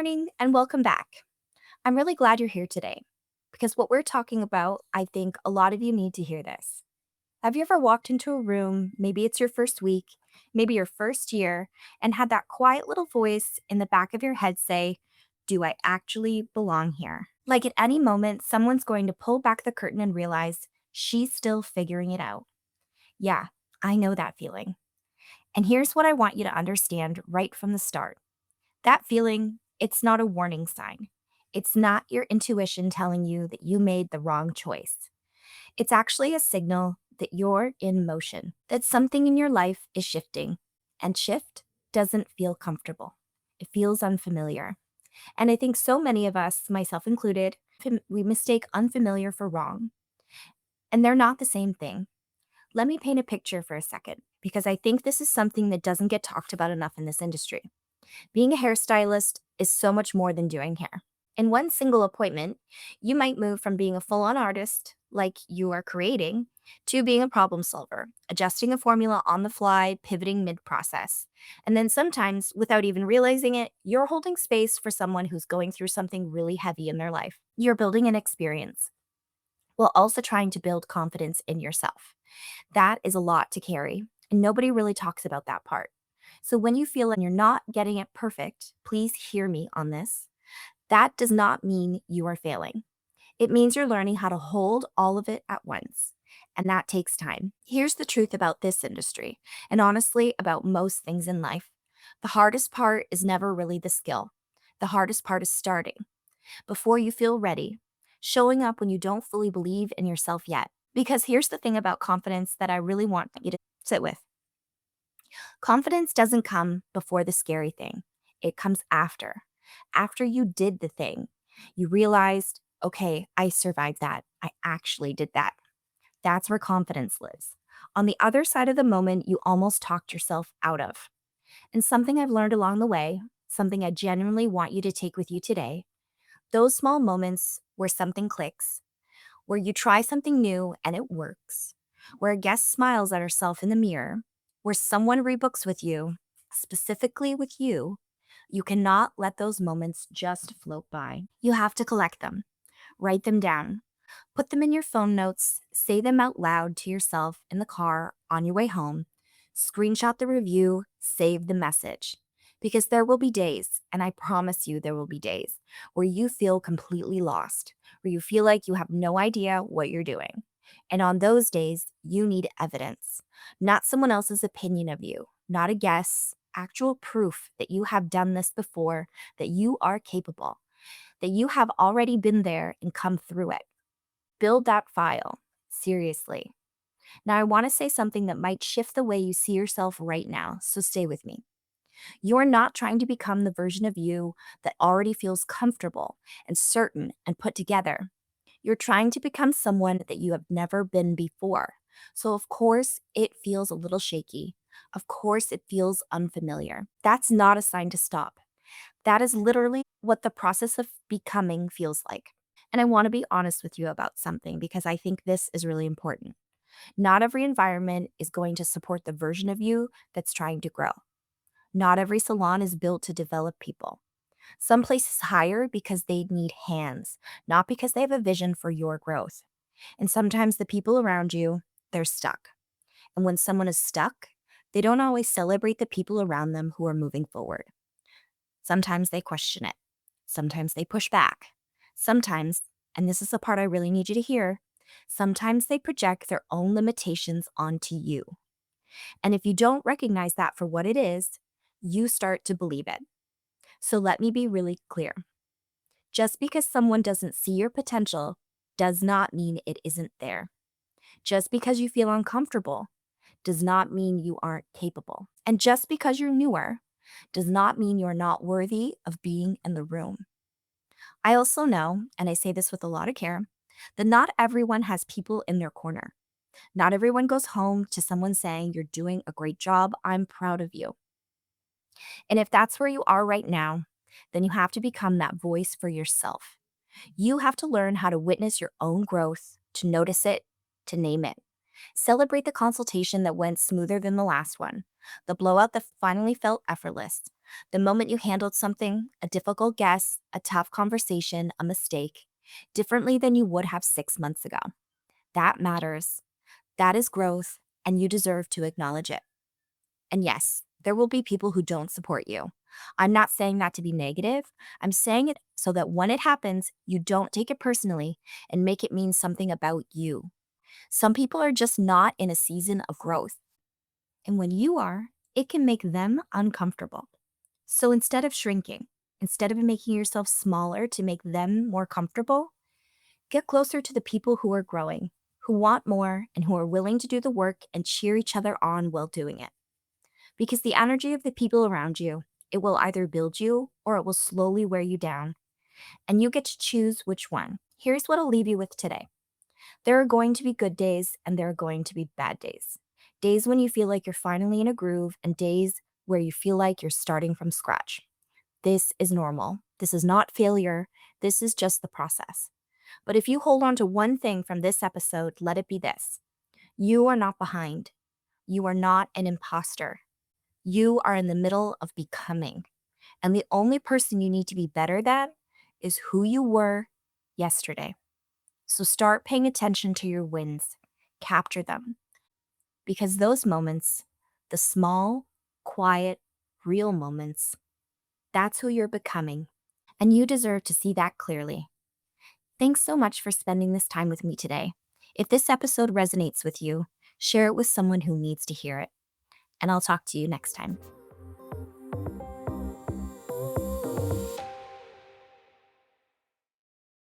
morning and welcome back. I'm really glad you're here today because what we're talking about, I think a lot of you need to hear this. Have you ever walked into a room, maybe it's your first week, maybe your first year, and had that quiet little voice in the back of your head say, "Do I actually belong here?" Like at any moment, someone's going to pull back the curtain and realize she's still figuring it out. Yeah, I know that feeling. And here's what I want you to understand right from the start. That feeling, it's not a warning sign. It's not your intuition telling you that you made the wrong choice. It's actually a signal that you're in motion, that something in your life is shifting. And shift doesn't feel comfortable, it feels unfamiliar. And I think so many of us, myself included, we mistake unfamiliar for wrong. And they're not the same thing. Let me paint a picture for a second, because I think this is something that doesn't get talked about enough in this industry. Being a hairstylist is so much more than doing hair. In one single appointment, you might move from being a full on artist, like you are creating, to being a problem solver, adjusting a formula on the fly, pivoting mid process. And then sometimes, without even realizing it, you're holding space for someone who's going through something really heavy in their life. You're building an experience while also trying to build confidence in yourself. That is a lot to carry, and nobody really talks about that part. So when you feel like you're not getting it perfect, please hear me on this. That does not mean you are failing. It means you're learning how to hold all of it at once. And that takes time. Here's the truth about this industry, and honestly, about most things in life. The hardest part is never really the skill. The hardest part is starting before you feel ready, showing up when you don't fully believe in yourself yet. Because here's the thing about confidence that I really want you to sit with. Confidence doesn't come before the scary thing, it comes after. After you did the thing, you realized, okay, I survived that. I actually did that. That's where confidence lives. On the other side of the moment, you almost talked yourself out of. And something I've learned along the way, something I genuinely want you to take with you today, those small moments where something clicks, where you try something new and it works, where a guest smiles at herself in the mirror, where someone rebooks with you, specifically with you cannot let those moments just float by. You have to collect them, write them down, put them in your phone notes, say them out loud to yourself in the car on your way home, screenshot the review, save the message. Because there will be days, and I promise you there will be days, where you feel completely lost, where you feel like you have no idea what you're doing. And on those days, you need evidence, not someone else's opinion of you, not a guess, actual proof that you have done this before, that you are capable, that you have already been there and come through it. Build that file. Seriously. Now, I want to say something that might shift the way you see yourself right now, so stay with me. You're not trying to become the version of you that already feels comfortable and certain and put together. You're trying to become someone that you have never been before. So, of course, it feels a little shaky. Of course, it feels unfamiliar. That's not a sign to stop. That is literally what the process of becoming feels like. And I want to be honest with you about something because I think this is really important. Not every environment is going to support the version of you that's trying to grow. Not every salon is built to develop people. Some places hire because they need hands, not because they have a vision for your growth. And sometimes the people around you, they're stuck. And when someone is stuck, they don't always celebrate the people around them who are moving forward. Sometimes they question it. Sometimes they push back. Sometimes, and this is the part I really need you to hear, sometimes they project their own limitations onto you. And if you don't recognize that for what it is, you start to believe it. So let me be really clear. Just because someone doesn't see your potential does not mean it isn't there. Just because you feel uncomfortable does not mean you aren't capable. And just because you're newer does not mean you're not worthy of being in the room. I also know, and I say this with a lot of care, that not everyone has people in their corner. Not everyone goes home to someone saying, "You're doing a great job. I'm proud of you." And if that's where you are right now, then you have to become that voice for yourself. You have to learn how to witness your own growth, to notice it, to name it. Celebrate the consultation that went smoother than the last one, the blowout that finally felt effortless, the moment you handled something, a difficult guess, a tough conversation, a mistake, differently than you would have 6 months ago. That matters. That is growth, and you deserve to acknowledge it. And yes, there will be people who don't support you. I'm not saying that to be negative. I'm saying it so that when it happens, you don't take it personally and make it mean something about you. Some people are just not in a season of growth. And when you are, it can make them uncomfortable. So instead of shrinking, instead of making yourself smaller to make them more comfortable, get closer to the people who are growing, who want more, and who are willing to do the work and cheer each other on while doing it. Because the energy of the people around you, it will either build you or it will slowly wear you down. And you get to choose which one. Here's what I'll leave you with today. There are going to be good days and there are going to be bad days. Days when you feel like you're finally in a groove, and days where you feel like you're starting from scratch. This is normal. This is not failure. This is just the process. But if you hold on to one thing from this episode, let it be this: you are not behind. You are not an imposter. You are in the middle of becoming. And the only person you need to be better than is who you were yesterday. So start paying attention to your wins, capture them, because those moments, the small, quiet, real moments, that's who you're becoming. And you deserve to see that clearly. Thanks so much for spending this time with me today. If this episode resonates with you, share it with someone who needs to hear it. And I'll talk to you next time.